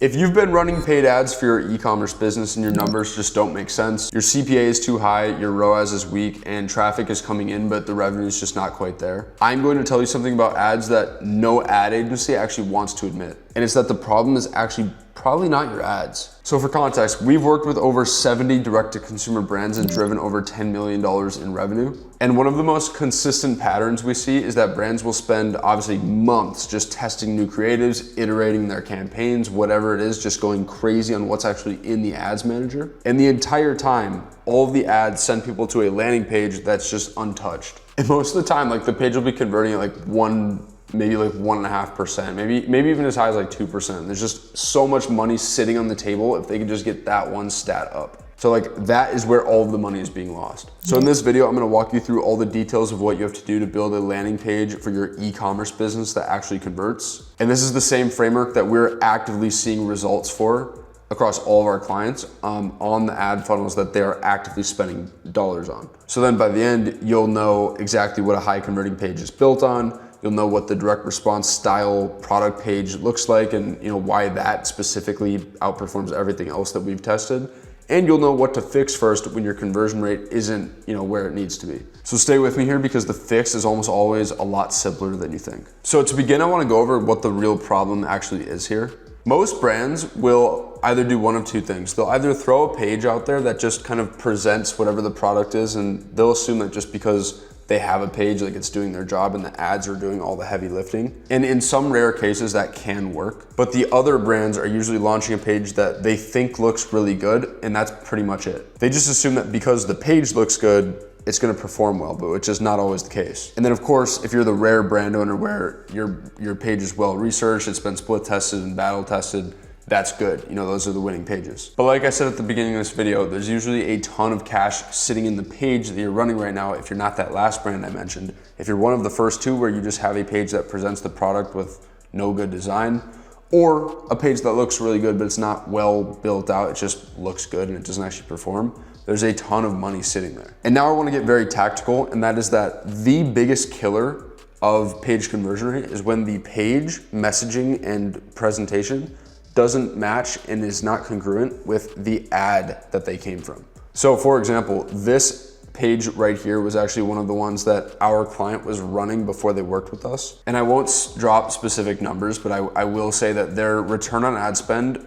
If you've been running paid ads for your e-commerce business and your numbers just don't make sense, your CPA is too high, your ROAS is weak, and traffic is coming in, but the revenue is just not quite there, I'm going to tell you something about ads that no ad agency actually wants to admit. And it's that the problem is actually probably not your ads. So for context, we've worked with over 70 direct-to-consumer brands and driven over $10 million in revenue. And one of the most consistent patterns we see is that brands will spend obviously months just testing new creatives, iterating their campaigns, whatever it is, just going crazy on what's actually in the ads manager. And the entire time, all of the ads send people to a landing page that's just untouched. And most of the time, like the page will be converting at like maybe like 1.5%, maybe even as high as like 2%. There's just so much money sitting on the table if they can just get that one stat up. So like that is where all of the money is being lost. So in this video, I'm gonna walk you through all the details of what you have to do to build a landing page for your e-commerce business that actually converts. And this is the same framework that we're actively seeing results for across all of our clients on the ad funnels that they're actively spending dollars on. So then by the end, you'll know exactly what a high converting page is built on. You'll know what the direct response style product page looks like and why that specifically outperforms everything else that we've tested. And you'll know what to fix first when your conversion rate isn't where it needs to be. So stay with me here because the fix is almost always a lot simpler than you think. So to begin, I want to go over what the real problem actually is here. Most brands will either do one of two things. They'll either throw a page out there that just kind of presents whatever the product is, and they'll assume that just because they have a page, like it's doing their job and the ads are doing all the heavy lifting. And in some rare cases that can work, but the other brands are usually launching a page that they think looks really good, and that's pretty much it. They just assume that because the page looks good, it's gonna perform well, but which is not always the case. And then of course, if you're the rare brand owner where your page is well researched, it's been split tested and battle tested, that's good. Those are the winning pages. But like I said at the beginning of this video, there's usually a ton of cash sitting in the page that you're running right now if you're not that last brand I mentioned. If you're one of the first two where you just have a page that presents the product with no good design, or a page that looks really good but it's not well built out, it just looks good and it doesn't actually perform, there's a ton of money sitting there. And now I want to get very tactical, and that is that the biggest killer of page conversion rate is when the page messaging and presentation doesn't match and is not congruent with the ad that they came from. So for example, this page right here was actually one of the ones that our client was running before they worked with us. And I won't drop specific numbers, but I will say that their return on ad spend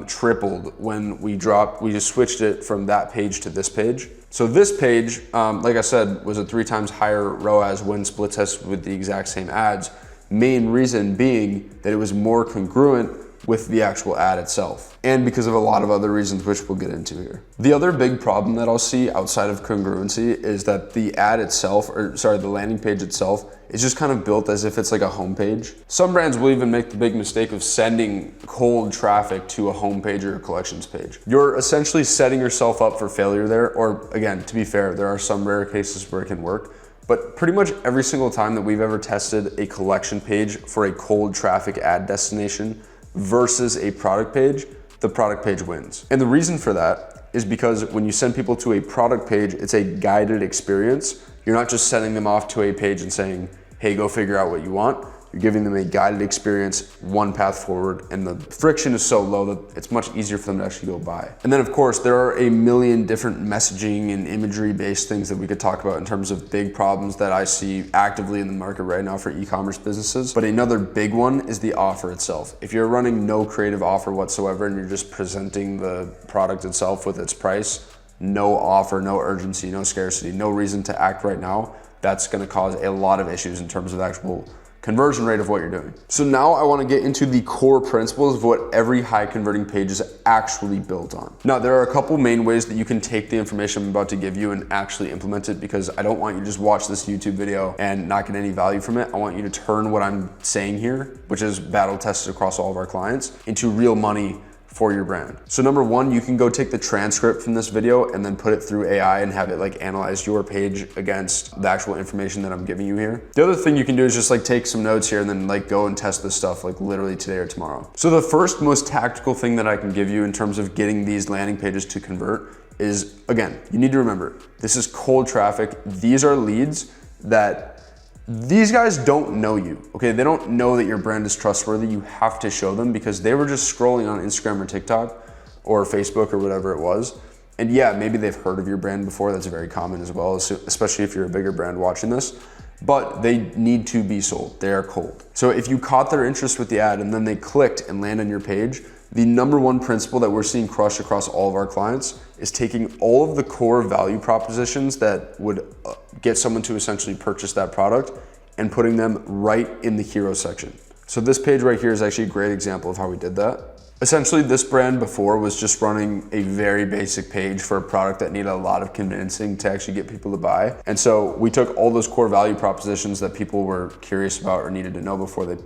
tripled when we just switched it from that page to this page. So this page, like I said, was a 3 times higher ROAS when split tested with the exact same ads. Main reason being that it was more congruent with the actual ad itself, and because of a lot of other reasons which we'll get into here. The other big problem that I'll see outside of congruency is that the ad itself, the landing page itself, is just kind of built as if it's like a homepage. Some brands will even make the big mistake of sending cold traffic to a homepage or a collections page. You're essentially setting yourself up for failure there, or again, to be fair, there are some rare cases where it can work, but pretty much every single time that we've ever tested a collection page for a cold traffic ad destination versus a product page, the product page wins. And the reason for that is because when you send people to a product page, it's a guided experience. You're not just sending them off to a page and saying, hey, go figure out what you want. You're giving them a guided experience, one path forward, and the friction is so low that it's much easier for them to actually go by. And then of course, there are a million different messaging and imagery-based things that we could talk about in terms of big problems that I see actively in the market right now for e-commerce businesses. But another big one is the offer itself. If you're running no creative offer whatsoever and you're just presenting the product itself with its price, no offer, no urgency, no scarcity, no reason to act right now, that's gonna cause a lot of issues in terms of actual conversion rate of what you're doing. So now I want to get into the core principles of what every high converting page is actually built on. Now, there are a couple main ways that you can take the information I'm about to give you and actually implement it, because I don't want you to just watch this YouTube video and not get any value from it. I want you to turn what I'm saying here, which is battle tested across all of our clients, into real money for your brand. So number one, you can go take the transcript from this video and then put it through AI and have it like analyze your page against the actual information that I'm giving you here. The other thing you can do is just like take some notes here and then like go and test this stuff like literally today or tomorrow. So the first most tactical thing that I can give you in terms of getting these landing pages to convert is, again, you need to remember, this is cold traffic. These are leads that These guys don't know you, okay? They don't know that your brand is trustworthy. You have to show them because they were just scrolling on Instagram or TikTok or Facebook or whatever it was. And yeah, maybe they've heard of your brand before. That's very common as well, especially if you're a bigger brand watching this. But they need to be sold. They are cold. So if you caught their interest with the ad and then they clicked and land on your page, the number one principle that we're seeing crush across all of our clients is taking all of the core value propositions that would get someone to essentially purchase that product and putting them right in the hero section. So this page right here is actually a great example of how we did that. Essentially, this brand before was just running a very basic page for a product that needed a lot of convincing to actually get people to buy. And so we took all those core value propositions that people were curious about or needed to know before they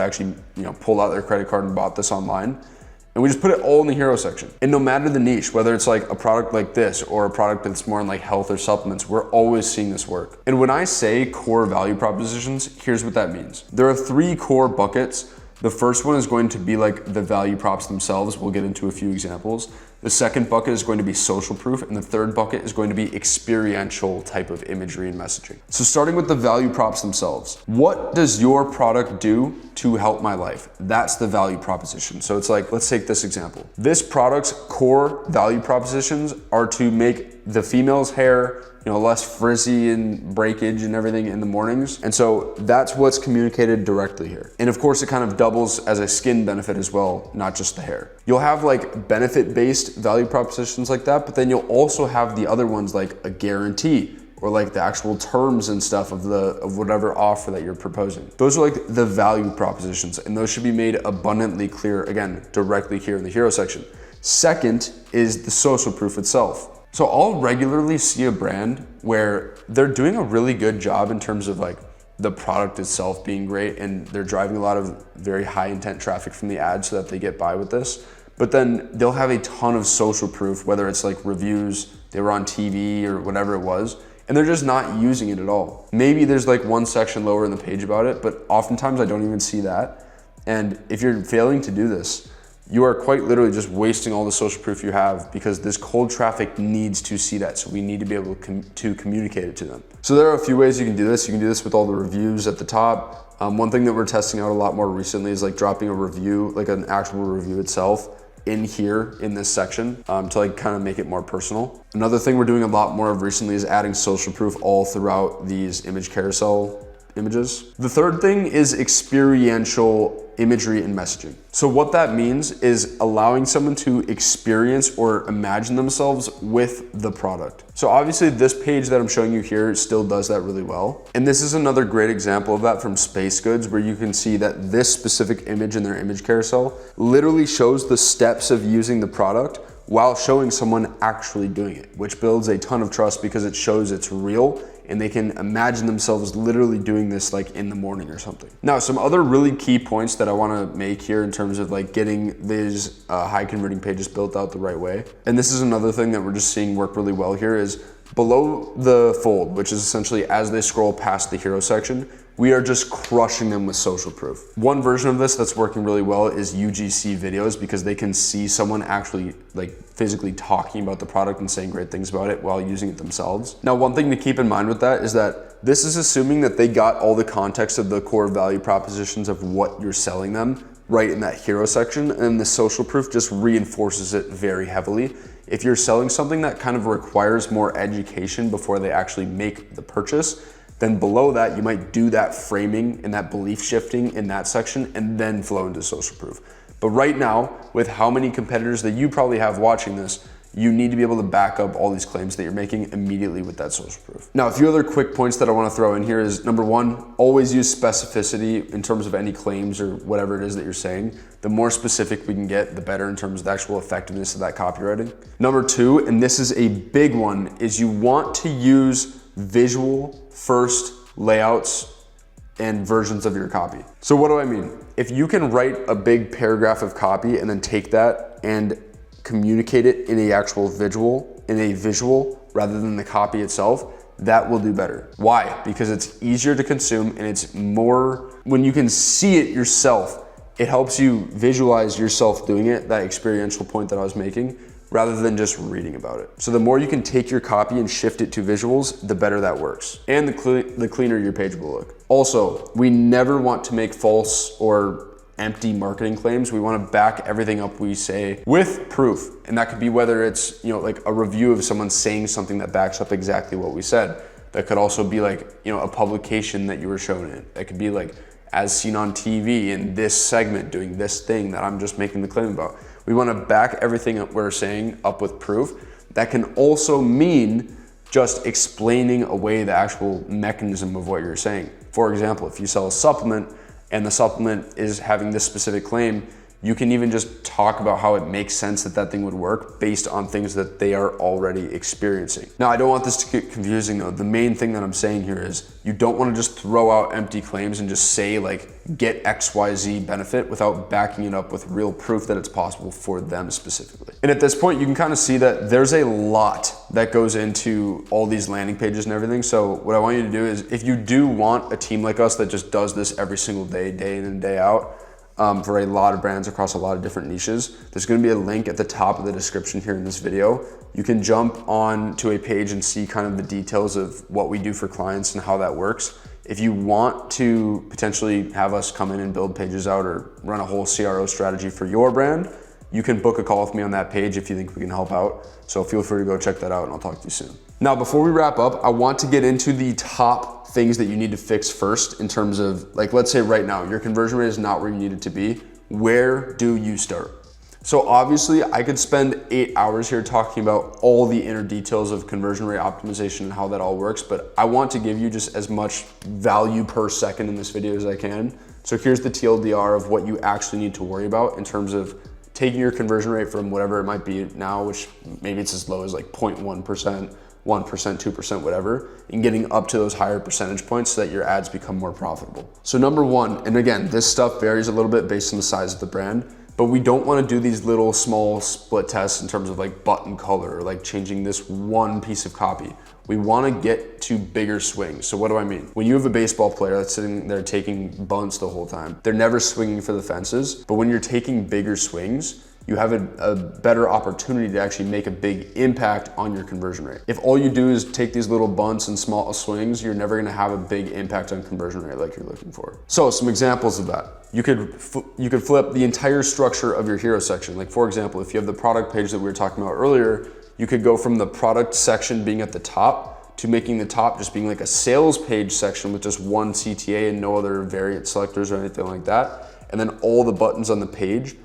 actually, pulled out their credit card and bought this online. And we just put it all in the hero section. And no matter the niche, whether it's like a product like this or a product that's more in like health or supplements, we're always seeing this work. And when I say core value propositions, here's what that means. There are 3 core buckets. The first one is going to be like the value props themselves. We'll get into a few examples. The second bucket is going to be social proof, and the third bucket is going to be experiential type of imagery and messaging. So starting with the value props themselves, what does your product do to help my life? That's the value proposition. So it's like, let's take this example. This product's core value propositions are to make the female's hair less frizzy and breakage and everything in the mornings. And so that's what's communicated directly here. And of course, it kind of doubles as a skin benefit as well, not just the hair. You'll have like benefit-based value propositions like that, but then you'll also have the other ones like a guarantee or like the actual terms and stuff of whatever offer that you're proposing. Those are like the value propositions, and those should be made abundantly clear, again, directly here in the hero section. Second is the social proof itself. So I'll regularly see a brand where they're doing a really good job in terms of like the product itself being great, and they're driving a lot of very high intent traffic from the ad so that they get by with this. But then they'll have a ton of social proof, whether it's like reviews, they were on TV or whatever it was, and they're just not using it at all. Maybe there's like one section lower in the page about it, but oftentimes I don't even see that. And if you're failing to do this, you are quite literally just wasting all the social proof you have, because this cold traffic needs to see that. So we need to be able to communicate it to them. So there are a few ways you can do this. You can do this with all the reviews at the top. One thing that we're testing out a lot more recently is like dropping a review, like an actual review itself in here in this section to like kind of make it more personal. Another thing we're doing a lot more of recently is adding social proof all throughout these image carousel images. The third thing is experiential imagery and messaging. So what that means is allowing someone to experience or imagine themselves with the product. So obviously this page that I'm showing you here still does that really well. And this is another great example of that from Space Goods, where you can see that this specific image in their image carousel literally shows the steps of using the product while showing someone actually doing it, which builds a ton of trust because it shows it's real and they can imagine themselves literally doing this like in the morning or something. Now, some other really key points that I wanna make here in terms of like getting these high converting pages built out the right way. And this is another thing that we're just seeing work really well here is below the fold, which is essentially as they scroll past the hero section, we are just crushing them with social proof. One version of this that's working really well is UGC videos, because they can see someone actually like physically talking about the product and saying great things about it while using it themselves. Now, one thing to keep in mind with that is that this is assuming that they got all the context of the core value propositions of what you're selling them right in that hero section, and the social proof just reinforces it very heavily. If you're selling something that kind of requires more education before they actually make the purchase, then below that, you might do that framing and that belief shifting in that section and then flow into social proof. But right now, with how many competitors that you probably have watching this, you need to be able to back up all these claims that you're making immediately with that social proof. Now, a few other quick points that I wanna throw in here is number one, always use specificity in terms of any claims or whatever it is that you're saying. The more specific we can get, the better in terms of the actual effectiveness of that copywriting. Number two, and this is a big one, is you want to use visual first layouts and versions of your copy. So what do I mean? If you can write a big paragraph of copy and then take that and communicate it in a actual visual, rather than the copy itself, that will do better. Why? Because it's easier to consume and it's more, when you can see it yourself, it helps you visualize yourself doing it, that experiential point that I was making, rather than just reading about it. So the more you can take your copy and shift it to visuals, the better that works. And the cleaner your page will look. Also, we never want to make false or empty marketing claims. We want to back everything up we say with proof. And that could be whether it's, like a review of someone saying something that backs up exactly what we said. That could also be like, a publication that you were shown in. That could be like, as seen on TV in this segment doing this thing that I'm just making the claim about. We want to back everything that we're saying up with proof. That can also mean just explaining away the actual mechanism of what you're saying. For example, if you sell a supplement and the supplement is having this specific claim, you can even just talk about how it makes sense that that thing would work based on things that they are already experiencing. Now, I don't want this to get confusing though. The main thing that I'm saying here is you don't want to just throw out empty claims and just say like, get XYZ benefit without backing it up with real proof that it's possible for them specifically. And at this point, you can kind of see that there's a lot that goes into all these landing pages and everything. So what I want you to do is, if you do want a team like us that just does this every single day, day in and day out, for a lot of brands across a lot of different niches, there's going to be a link at the top of the description here in this video. You can jump on to a page and see kind of the details of what we do for clients and how that works. If you want to potentially have us come in and build pages out or run a whole CRO strategy for your brand, you can book a call with me on that page if you think we can help out. So feel free to go check that out and I'll talk to you soon. Now, before we wrap up, I want to get into the top things that you need to fix first in terms of, like, let's say right now, your conversion rate is not where you need it to be. Where do you start? So obviously I could spend 8 hours here talking about all the inner details of conversion rate optimization and how that all works, but I want to give you just as much value per second in this video as I can. So here's the TLDR of what you actually need to worry about in terms of taking your conversion rate from whatever it might be now, which maybe it's as low as like 0.1%, 1%, 2%, whatever, and getting up to those higher percentage points so that your ads become more profitable. So number one, and again, this stuff varies a little bit based on the size of the brand, but we don't want to do these little small split tests in terms of like button color or like changing this one piece of copy. We want to get to bigger swings. So what do I mean? When you have a baseball player that's sitting there taking bunts the whole time, they're never swinging for the fences, but when you're taking bigger swings, you have a better opportunity to actually make a big impact on your conversion rate. If all you do is take these little bunts and small swings, you're never gonna have a big impact on conversion rate like you're looking for. So some examples of that. You could flip the entire structure of your hero section. Like for example, if you have the product page that we were talking about earlier, you could go from the product section being at the top to making the top just being like a sales page section with just one CTA and no other variant selectors or anything like that. And then all the buttons on the page,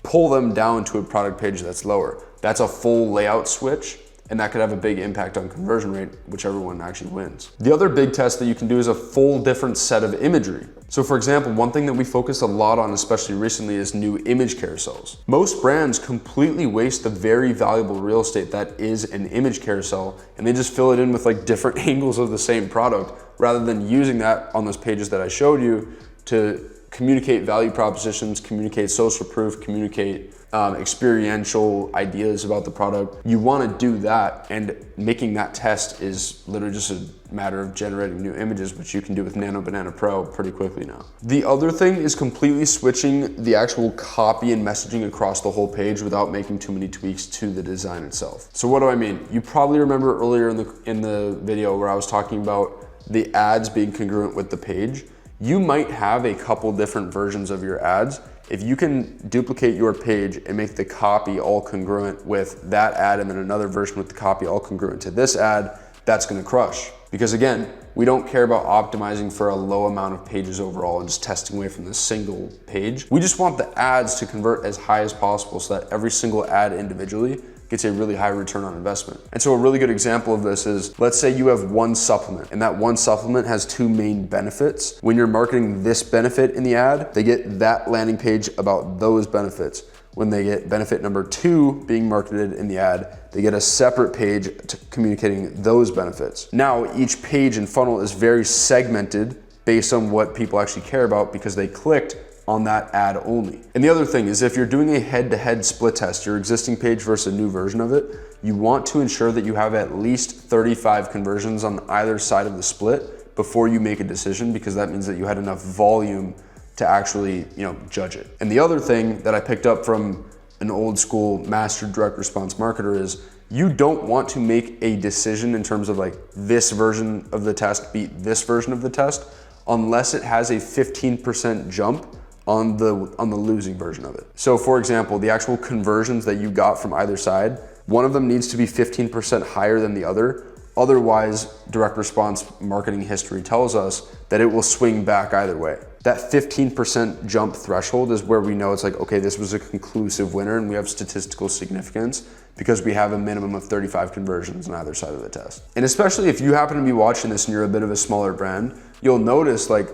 pull them down to a product page that's lower. That's a full layout switch, and that could have a big impact on conversion rate, whichever one actually wins. The other big test that you can do is a full different set of imagery. So for example, one thing that we focused a lot on, especially recently, is new image carousels. Most brands completely waste the very valuable real estate that is an image carousel, and they just fill it in with like different angles of the same product, rather than using that on those pages that I showed you to communicate value propositions, communicate social proof, communicate experiential ideas about the product. You want to do that, and making that test is literally just a matter of generating new images, which you can do with Nano Banana Pro pretty quickly now. The other thing is completely switching the actual copy and messaging across the whole page without making too many tweaks to the design itself. So what do I mean? You probably remember earlier in the video where I was talking about the ads being congruent with the page. You might have a couple different versions of your ads. If you can duplicate your page and make the copy all congruent with that ad and then another version with the copy all congruent to this ad, that's gonna crush. Because again, we don't care about optimizing for a low amount of pages overall and just testing away from this single page. We just want the ads to convert as high as possible so that every single ad individually gets a really high return on investment. And so a really good example of this is, let's say you have one supplement and that one supplement has two main benefits. When you're marketing this benefit in the ad, they get that landing page about those benefits. When they get benefit number 2 being marketed in the ad, they get a separate page communicating those benefits. Now, each page and funnel is very segmented based on what people actually care about because they clicked on that ad only. And the other thing is, if you're doing a head-to-head split test, your existing page versus a new version of it, you want to ensure that you have at least 35 conversions on either side of the split before you make a decision, because that means that you had enough volume to actually, judge it. And the other thing that I picked up from an old school master direct response marketer is you don't want to make a decision in terms of like this version of the test beat this version of the test unless it has a 15% jump on the losing version of it. So for example, the actual conversions that you got from either side, one of them needs to be 15% higher than the other. Otherwise, direct response marketing history tells us that it will swing back either way. That 15% jump threshold is where we know it's like, okay, this was a conclusive winner and we have statistical significance because we have a minimum of 35 conversions on either side of the test. And especially if you happen to be watching this and you're a bit of a smaller brand, you'll notice like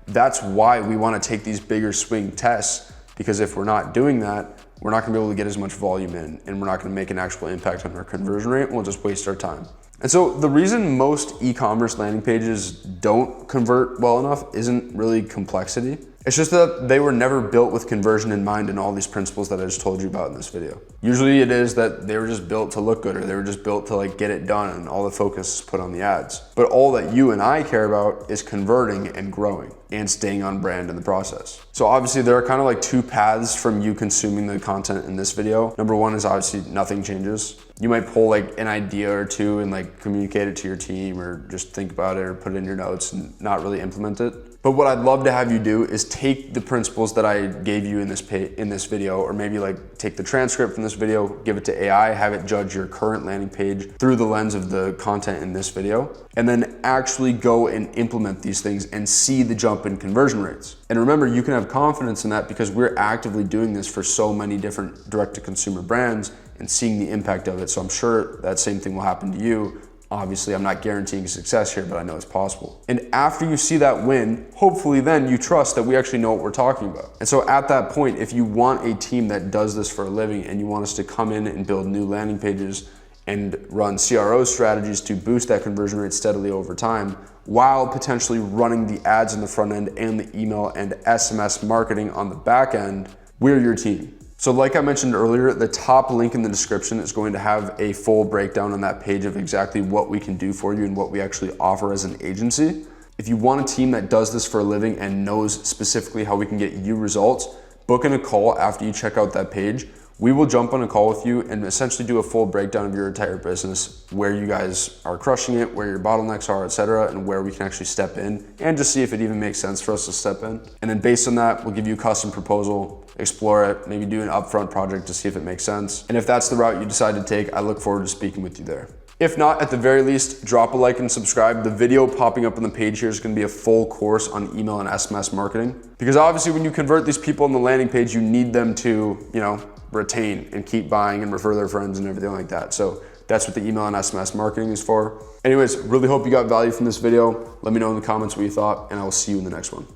that's why we want to take these bigger swing tests, because if we're not doing that, we're not gonna be able to get as much volume in and we're not gonna make an actual impact on our conversion rate and we'll just waste our time. And so the reason most e-commerce landing pages don't convert well enough isn't really complexity. It's just that they were never built with conversion in mind and all these principles that I just told you about in this video. Usually it is that they were just built to look good, or they were just built to like get it done and all the focus is put on the ads. But all that you and I care about is converting and growing and staying on brand in the process. So obviously there are kind of like two paths from you consuming the content in this video. Number one is obviously nothing changes. You might pull like an idea or two and like communicate it to your team, or just think about it or put it in your notes and not really implement it. But what I'd love to have you do is take the principles that I gave you in this video, or maybe like take the transcript from this video, give it to AI, have it judge your current landing page through the lens of the content in this video, and then actually go and implement these things and see the jump in conversion rates. And remember, you can have confidence in that because we're actively doing this for so many different direct-to-consumer brands and seeing the impact of it. So I'm sure that same thing will happen to you. Obviously, I'm not guaranteeing success here, but I know it's possible. And after you see that win, hopefully then you trust that we actually know what we're talking about. And so at that point, if you want a team that does this for a living and you want us to come in and build new landing pages and run CRO strategies to boost that conversion rate steadily over time, while potentially running the ads in the front end and the email and SMS marketing on the back end, we're your team. So like I mentioned earlier, the top link in the description is going to have a full breakdown on that page of exactly what we can do for you and what we actually offer as an agency. If you want a team that does this for a living and knows specifically how we can get you results, book in a call after you check out that page. We will jump on a call with you and essentially do a full breakdown of your entire business, where you guys are crushing it, where your bottlenecks are, etc., and where we can actually step in and just see if it even makes sense for us to step in. And then based on that, we'll give you a custom proposal, explore it, maybe do an upfront project to see if it makes sense. And if that's the route you decide to take, I look forward to speaking with you there. If not, at the very least, drop a like and subscribe. The video popping up on the page here is going to be a full course on email and SMS marketing. Because obviously when you convert these people on the landing page, you need them to, retain and keep buying and refer their friends and everything like that. So that's what the email and SMS marketing is for. Anyways, really hope you got value from this video. Let me know in the comments what you thought, and I will see you in the next one.